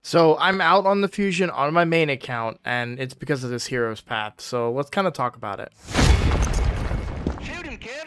So I'm out on the Fusion on my main account, and it's because of this Hero's Path. So let's kind of talk about it.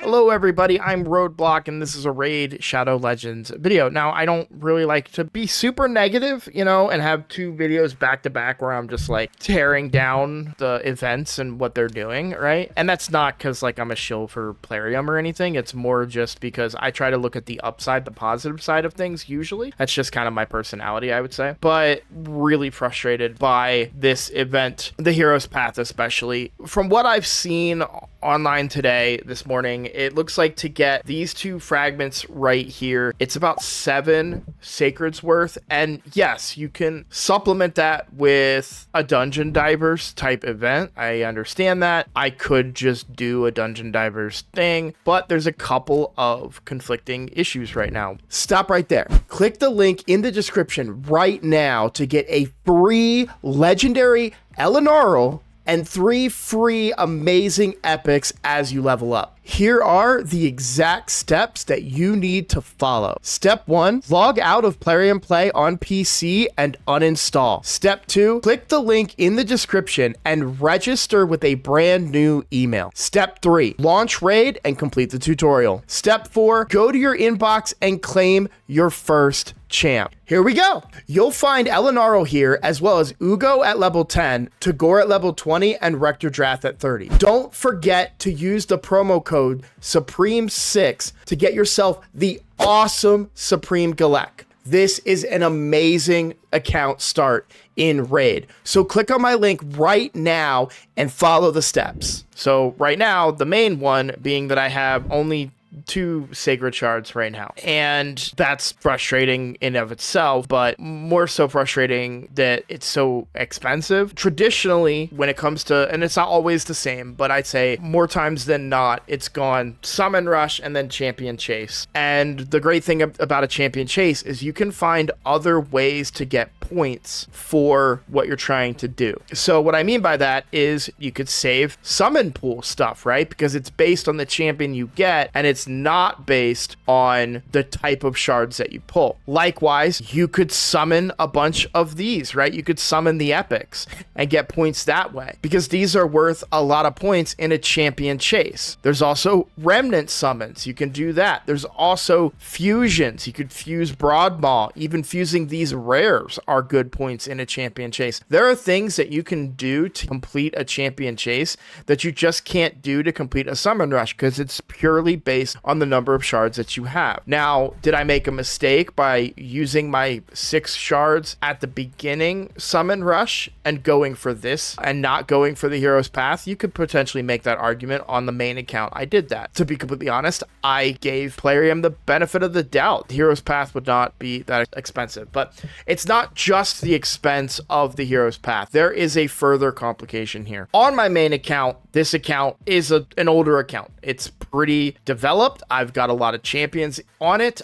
Hello everybody, I'm Roadblock, and this is a Raid Shadow Legends video. Now, I don't really like to be super negative, you know, and have two videos back to back where I'm just like tearing down the events and what they're doing, right? And that's not because like I'm a shill for Plarium or anything. It's more just because I try to look at the upside, the positive side of things usually. That's just kind of my personality, I would say. But really frustrated by this event, the Hero's Path especially. From what I've seen online today, this morning, it looks like to get these two fragments right here, it's about 7 sacreds worth. And yes, you can supplement that with a dungeon divers type event. I understand that. I could just do a dungeon divers thing, but there's a couple of conflicting issues right now. Stop right there. Click the link in the description right now to get a free legendary Elenaril and 3 free amazing epics as you level up. Here are the exact steps that you need to follow. Step 1, log out of Plarium Play on PC and uninstall. Step 2, click the link in the description and register with a brand new email. Step 3, launch Raid and complete the tutorial. Step 4, go to your inbox and claim your first champ. Here we go. You'll find Elenaril here, as well as Uugo at level 10, Tagoar at level 20, and Rector Drath at 30. Don't forget to use the promo code Supreme6 to get yourself the awesome Supreme Galek. This is an amazing account start in Raid. So click on my link right now and follow the steps. So right now, the main one being that I have only 2 sacred shards right now, and that's frustrating in of itself, but more so frustrating that it's so expensive. Traditionally, when it comes to, and it's not always the same, but I'd say more times than not, it's gone summon rush and then champion chase. And the great thing about a champion chase is you can find other ways to get points for what you're trying to do. So what I mean by that is you could save summon pool stuff, right? Because it's based on the champion you get, and it's not based on the type of shards that you pull. Likewise, you could summon a bunch of these, right? You could summon the epics and get points that way, because these are worth a lot of points in a champion chase. There's also remnant summons. You can do that. There's also fusions. You could fuse Broadmaw. Even fusing these rares are good points in a champion chase. There are things that you can do to complete a champion chase that you just can't do to complete a summon rush, because it's purely based on the number of shards that you have. Now, did I make a mistake by using my 6 shards at the beginning summon rush and going for this and not going for the Hero's Path? You could potentially make that argument on the main account. I did that. To be completely honest, I gave Plarium the benefit of the doubt. The Hero's Path would not be that expensive, but it's not just the expense of the Hero's Path. There is a further complication here. On my main account, this account is an older account. It's pretty developed. I've got a lot of champions on it.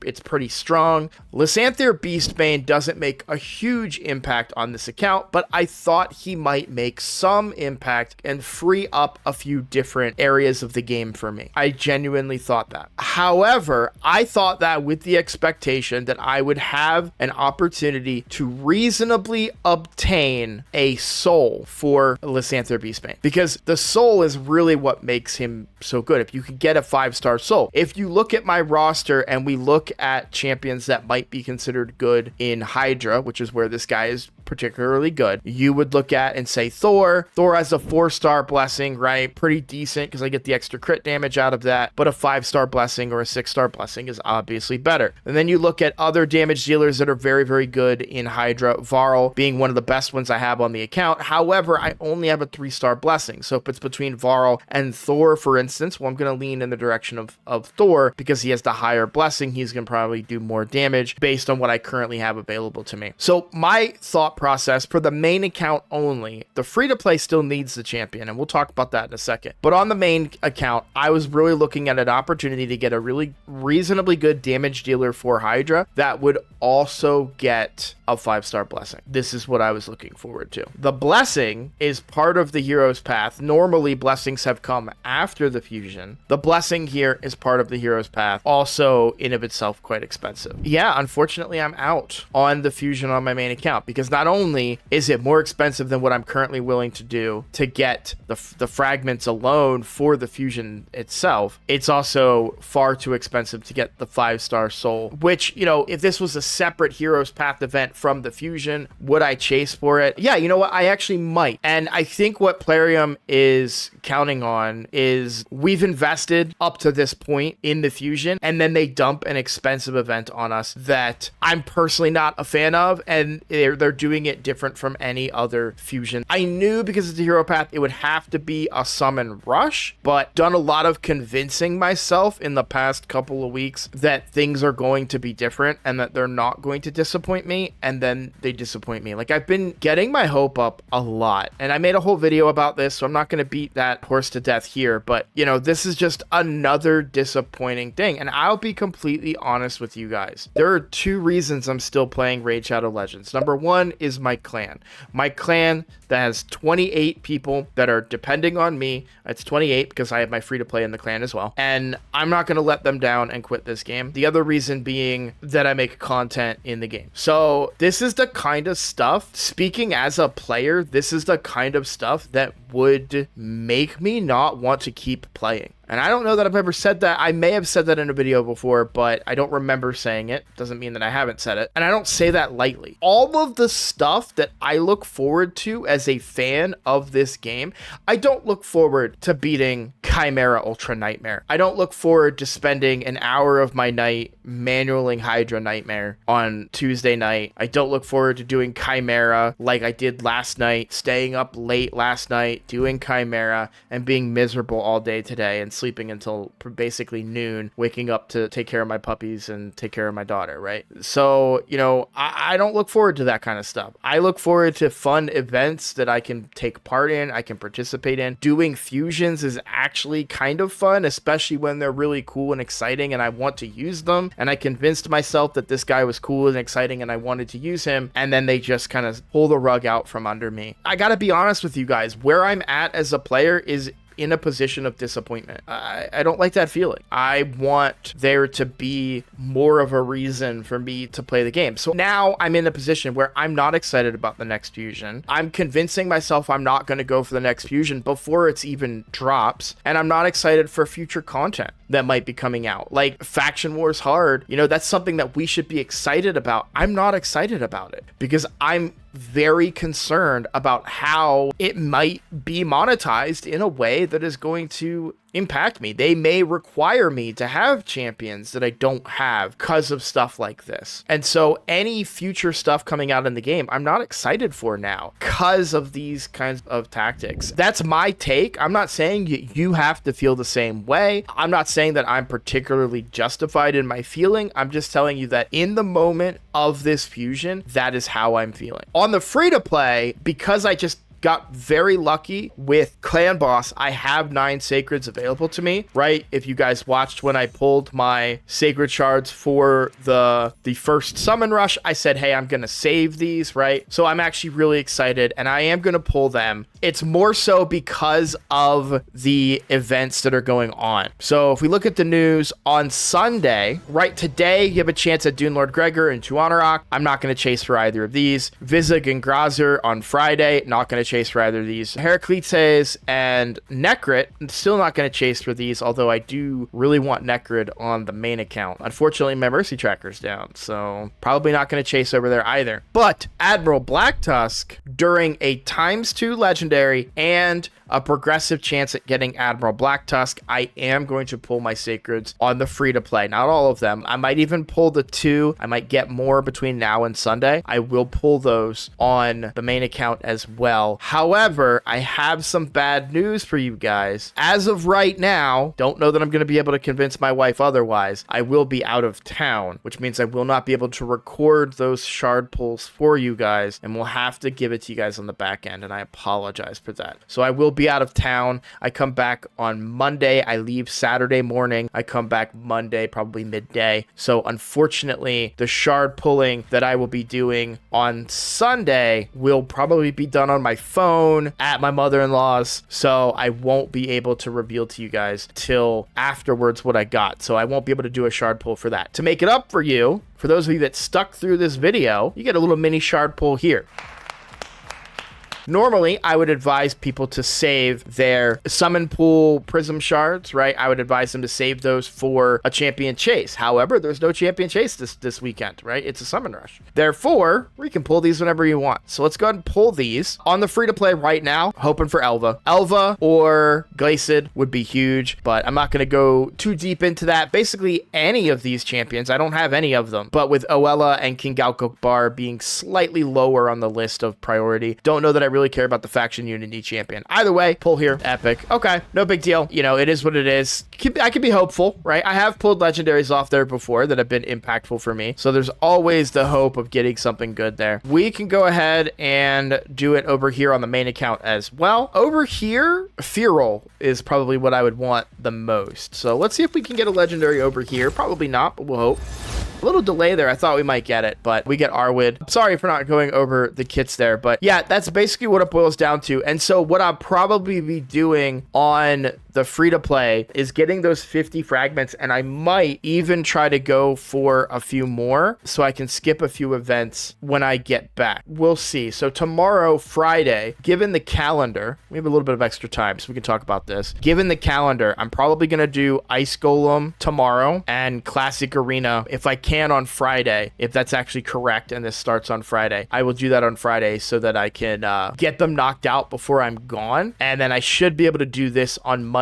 It's pretty strong. Lysanthir Beastbane doesn't make a huge impact on this account, but I thought he might make some impact and free up a few different areas of the game for me. I genuinely thought that. However, I thought that with the expectation that I would have an opportunity to reasonably obtain a soul for Lysanthir Beastbane, because the soul is really what makes him so good. If you could get a 5-star soul. If you look at my roster and we look at champions that might be considered good in Hydra, which is where this guy is particularly good, you would look at and say Thor. Thor has a 4-star blessing, right? Pretty decent because I get the extra crit damage out of that, but a 5-star blessing or a 6-star blessing is obviously better. And then you look at other damage dealers that are very, very good in Hydra, Varl being one of the best ones I have on the account. However, I only have a 3-star blessing. So if it's between Varl and Thor, for instance, well, I'm going to lean in the direction of Thor because he has the higher blessing. He's going to probably do more damage based on what I currently have available to me. So my thought process for the main account only. The free-to-play still needs the champion, and we'll talk about that in a second. But on the main account, I was really looking at an opportunity to get a really reasonably good damage dealer for Hydra that would also get a 5-star blessing. This is what I was looking forward to. The blessing is part of the hero's path. Normally, blessings have come after the fusion. The blessing here is part of the hero's path, also in of itself quite expensive. Yeah, unfortunately, I'm out on the fusion on my main account because not only is it more expensive than what I'm currently willing to do to get the fragments alone for the fusion itself, it's also far too expensive to get the 5-star soul, which, you know, if this was a separate hero's path event from the fusion, would I chase for it? Yeah, you know what? I actually might. And I think what Plarium is counting on is we've invested up to this point in the fusion, and then they dump an expensive event on us that I'm personally not a fan of, and they're doing it different from any other fusion. I knew because it's a hero path, it would have to be a summon rush, but done a lot of convincing myself in the past couple of weeks that things are going to be different and that they're not going to disappoint me, and then they disappoint me. Like, I've been getting my hope up a lot, and I made a whole video about this, so I'm not going to beat that horse to death here, but, you know, this is just another disappointing thing, and I'll be completely honest with you guys. There are two reasons I'm still playing Raid Shadow Legends. Number one is my clan. My clan that has 28 people that are depending on me. It's 28 because I have my free-to-play in the clan as well, and I'm not going to let them down and quit this game. The other reason being that I make content in the game. So this is the kind of stuff, speaking as a player, this is the kind of stuff that would make me not want to keep playing. And I don't know that I've ever said that. I may have said that in a video before, but I don't remember saying it. Doesn't mean that I haven't said it. And I don't say that lightly. All of the stuff that I look forward to as a fan of this game, I don't look forward to beating Chimera Ultra Nightmare. I don't look forward to spending an hour of my night manualing Hydra Nightmare on Tuesday night. I don't look forward to doing Chimera like I did last night, staying up late last night, doing Chimera, and being miserable all day today, and sleeping until basically noon, waking up to take care of my puppies and take care of my daughter, right? So, you know, I don't look forward to that kind of stuff. I look forward to fun events that I can take part in, I can participate in. Doing fusions is actually kind of fun, especially when they're really cool and exciting and I want to use them. And I convinced myself that this guy was cool and exciting and I wanted to use him, and then they just kind of pull the rug out from under me. I gotta be honest with you guys, where I'm at as a player is in a position of disappointment. I don't like that feeling. I want there to be more of a reason for me to play the game. So now I'm in a position where I'm not excited about the next fusion. I'm convincing myself I'm not going to go for the next fusion before it's even drops. And I'm not excited for future content that might be coming out. Like Faction Wars Hard, you know, that's something that we should be excited about. I'm not excited about it because I'm very concerned about how it might be monetized in a way that is going to impact me. They may require me to have champions that I don't have because of stuff like this. And so any future stuff coming out in the game, I'm not excited for now because of these kinds of tactics. That's my take. I'm not saying you have to feel the same way. I'm not saying that I'm particularly justified in my feeling. I'm just telling you that in the moment of this fusion, that is how I'm feeling. On the free to play, because I just got very lucky with Clan Boss, I have 9 sacreds available to me, right? If you guys watched when I pulled my sacred shards for the first summon rush, I said, hey, I'm gonna save these, right? So I'm actually really excited and I am gonna pull them. It's more so because of the events that are going on. So if we look at the news on Sunday, right, today you have a chance at Dune Lord Gregor and Tuanarok. I'm not going to chase for either of these. Vizig and Grazer on Friday, not going to chase for either of these. Heraclites and Necrit, still not going to chase for these, although I do really want Necrit on the main account. Unfortunately, my Mercy Tracker's down, so probably not going to chase over there either. But Admiral Blacktusk, during a ×2 legendary and a progressive chance at getting Admiral Blacktusk, I am going to pull my sacreds on the free-to-play. Not all of them. I might even pull the 2. I might get more between now and Sunday. I will pull those on the main account as well However, I have some bad news for you guys. As of right now, don't know that I'm going to be able to convince my wife otherwise. I will be out of town, which means I will not be able to record those shard pulls for you guys, and we'll have to give it to you guys on the back end, and I apologize for that. So I will be out of town. I come back on Monday. I leave Saturday morning. I come back Monday, probably midday. So unfortunately, the shard pulling that I will be doing on Sunday will probably be done on my phone at my mother-in-law's, so I won't be able to reveal to you guys till afterwards what I got. So I won't be able to do a shard pull for that. To make it up for you, for those of you that stuck through this video, you get a little mini shard pull here. Normally, I would advise people to save their summon pool prism shards, right? I would advise them to save those for a champion chase. However, there's no champion chase this weekend, right? It's a summon rush. Therefore, we can pull these whenever you want. So let's go ahead and pull these on the free-to-play right now, hoping for Elva. Elva or Glacid would be huge, but I'm not going to go too deep into that. Basically, any of these champions, I don't have any of them, but with Oella and King Galkokbar being slightly lower on the list of priority, don't know that I really care about the faction unity champion. Either way, pull here, epic. Okay, no big deal. You know, it is what it is. I can be hopeful, right? I have pulled legendaries off there before that have been impactful for me, so there's always the hope of getting something good there. We can go ahead and do it over here on the main account as well. Over here, Feral is probably what I would want the most. So let's see if we can get a legendary over here. Probably not, but we'll hope. A little delay there. I thought we might get it, but we get Arwid. Sorry for not going over the kits there, but yeah, that's basically what it boils down to. And so what I'll probably be doing on the free-to-play is getting those 50 fragments, and I might even try to go for a few more so I can skip a few events when I get back. We'll see. So tomorrow, Friday, given the calendar, we have a little bit of extra time, so we can talk about this. Given the calendar, I'm probably going to do Ice Golem tomorrow and Classic Arena if I can on Friday, if that's actually correct and this starts on Friday. I will do that on Friday so that I can get them knocked out before I'm gone, and then I should be able to do this on Monday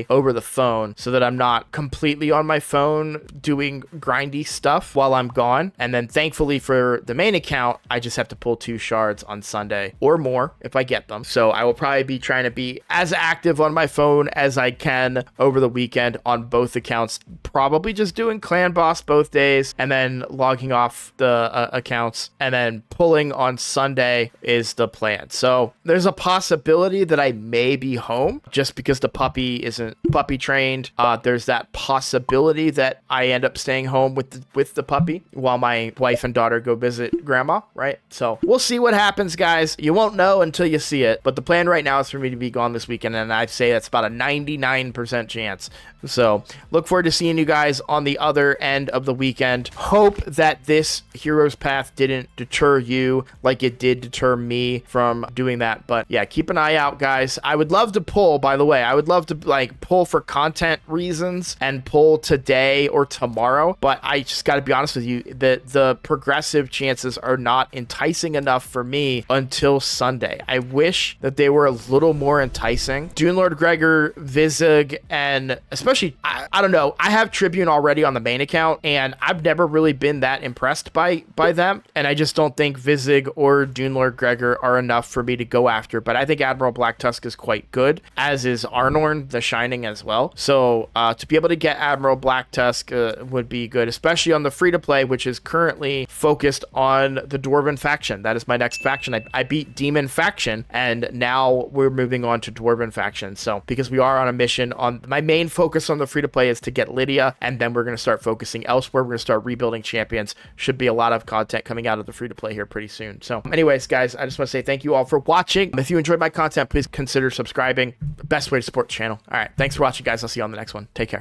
over the phone so that I'm not completely on my phone doing grindy stuff while I'm gone. And then thankfully for the main account, I just have to pull 2 shards on Sunday or more if I get them. So I will probably be trying to be as active on my phone as I can over the weekend on both accounts, probably just doing clan boss both days and then logging off the accounts, and then pulling on Sunday is the plan. So there's a possibility that I may be home just because the puppy isn't puppy trained. There's that possibility that I end up staying home with the puppy while my wife and daughter go visit grandma, right? So we'll see what happens, guys. You won't know until you see it, but the plan right now is for me to be gone this weekend, and I'd say that's about a 99% chance. So look forward to seeing you guys on the other end of the weekend. Hope that this Hero's Path didn't deter you like it did deter me from doing that. But yeah, keep an eye out, guys. I would love to pull, by the way. I would love to like pull for content reasons and pull today or tomorrow, but I just got to be honest with you, the progressive chances are not enticing enough for me until Sunday. I wish that they were a little more enticing. Dune Lord Gregor, Vizig, and especially, I don't know, I have Tribune already on the main account, and I've never really been that impressed by them, and I just don't think Vizig or Dune Lord Gregor are enough for me to go after. But I think Admiral Black Tusk is quite good, as is Arnorn the Shining as well. So to be able to get Admiral Black Tusk would be good, especially on the free-to-play, which is currently focused on the Dwarven faction. That is my next faction. I beat Demon faction, and now we're moving on to Dwarven faction. So because we are on a mission, on my main focus on the free-to-play is to get Lydia, and then we're going to start focusing elsewhere. We're going to start rebuilding champions. Should be a lot of content coming out of the free-to-play here pretty soon. So anyways, guys, I just want to say thank you all for watching. If you enjoyed my content, please consider subscribing. The best way to support the channel. All right, thanks for watching, guys. I'll see you on the next one. Take care.